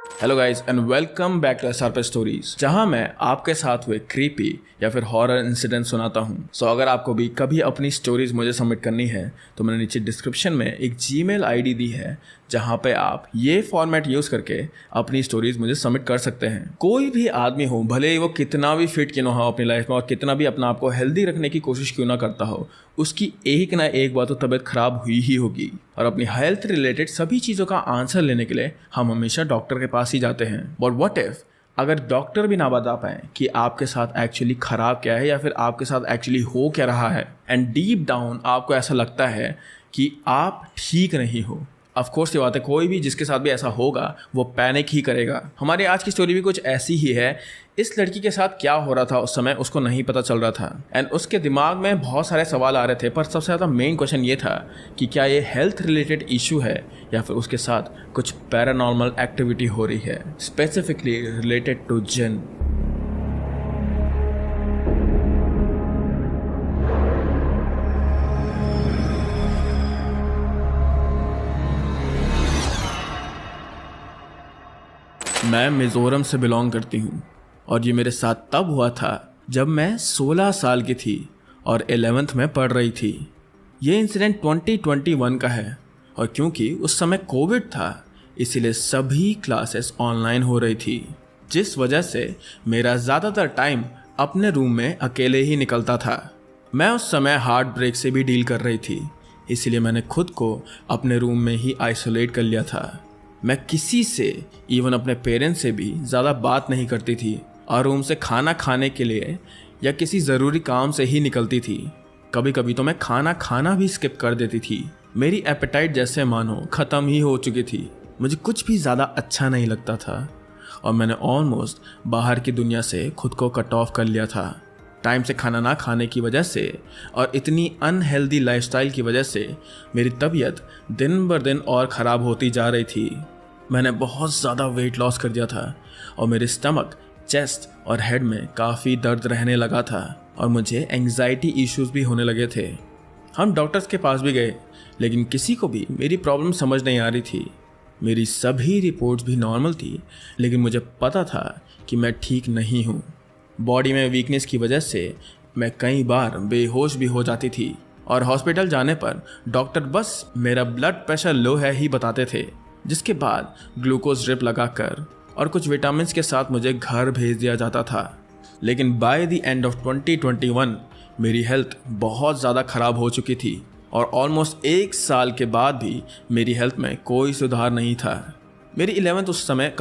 Hello guys and welcome back to SRP stories, जहां मैं आपके साथ हुए क्रीपी या फिर हॉरर इंसिडेंट सुनाता हूं। सो अगर आपको भी कभी अपनी स्टोरीज मुझे सबमिट करनी है तो मैंने नीचे डिस्क्रिप्शन में एक जीमेल आईडी दी है, जहां पे आप ये फॉर्मेट यूज करके अपनी स्टोरीज मुझे सबमिट कर सकते हैं। कोई भी आदमी हो, भले ही वो कितना भी फिट क्यों ना हो अपनी लाइफ में और कितना भी अपना आपको हेल्दी रखने की कोशिश क्यों ना करता हो, उसकी एक ना एक बार तो तबीयत खराब हुई ही होगी। और अपनी हेल्थ रिलेटेड सभी चीज़ों का आंसर लेने के लिए हम हमेशा डॉक्टर के पास ही जाते हैं। बट व्हाट इफ अगर डॉक्टर भी ना बता पाए कि आपके साथ एक्चुअली खराब क्या है या फिर आपके साथ एक्चुअली हो क्या रहा है, एंड डीप डाउन आपको ऐसा लगता है कि आप ठीक नहीं हो। ऑफ कोर्स ये बात है, कोई भी जिसके साथ भी ऐसा होगा वो पैनिक ही करेगा। हमारी आज की स्टोरी भी कुछ ऐसी ही है। इस लड़की के साथ क्या हो रहा था उस समय उसको नहीं पता चल रहा था, एंड उसके दिमाग में बहुत सारे सवाल आ रहे थे, पर सबसे ज़्यादा मेन क्वेश्चन ये था कि क्या ये हेल्थ रिलेटेड इशू है या फिर उसके साथ कुछ पैरानॉर्मल एक्टिविटी हो रही है, स्पेसिफिकली रिलेटेड टू जिन। मैं मिज़ोरम से बिलोंग करती हूँ और ये मेरे साथ तब हुआ था जब मैं 16 साल की थी और 11th में पढ़ रही थी। ये इंसिडेंट 2021 का है और क्योंकि उस समय कोविड था इसीलिए सभी क्लासेस ऑनलाइन हो रही थी, जिस वजह से मेरा ज़्यादातर टाइम अपने रूम में अकेले ही निकलता था। मैं उस समय हार्ट ब्रेक से भी डील कर रही थी, इसीलिए मैंने खुद को अपने रूम में ही आइसोलेट कर लिया था। मैं किसी से, इवन अपने पेरेंट्स से भी ज़्यादा बात नहीं करती थी और रूम से खाना खाने के लिए या किसी ज़रूरी काम से ही निकलती थी। कभी कभी तो मैं खाना खाना भी स्किप कर देती थी। मेरी एपेटाइट जैसे मानो ख़त्म ही हो चुकी थी। मुझे कुछ भी ज़्यादा अच्छा नहीं लगता था और मैंने ऑलमोस्ट बाहर की दुनिया से खुद को कट ऑफ कर लिया था। टाइम से खाना ना खाने की वजह से और इतनी अनहेल्दी लाइफस्टाइल की वजह से मेरी तबीयत दिन ब दिन और ख़राब होती जा रही थी। मैंने बहुत ज़्यादा वेट लॉस कर दिया था और मेरे स्टमक, चेस्ट और हेड में काफ़ी दर्द रहने लगा था और मुझे एंग्जाइटी इश्यूज भी होने लगे थे। हम डॉक्टर्स के पास भी गए लेकिन किसी को भी मेरी प्रॉब्लम समझ नहीं आ रही थी। मेरी सभी रिपोर्ट्स भी नॉर्मल थी लेकिन मुझे पता था कि मैं ठीक नहीं हूँ। बॉडी में वीकनेस की वजह से मैं कई बार बेहोश भी हो जाती थी और हॉस्पिटल जाने पर डॉक्टर बस मेरा ब्लड प्रेशर लो है ही बताते थे, जिसके बाद ग्लूकोज ड्रिप लगाकर और कुछ विटामिन के साथ मुझे घर भेज दिया जाता था। लेकिन बाय द एंड ऑफ 2021 मेरी हेल्थ बहुत ज़्यादा ख़राब हो चुकी थी और ऑलमोस्ट 1 साल के बाद भी मेरी हेल्थ में कोई सुधार नहीं था। मेरी 11th उस समय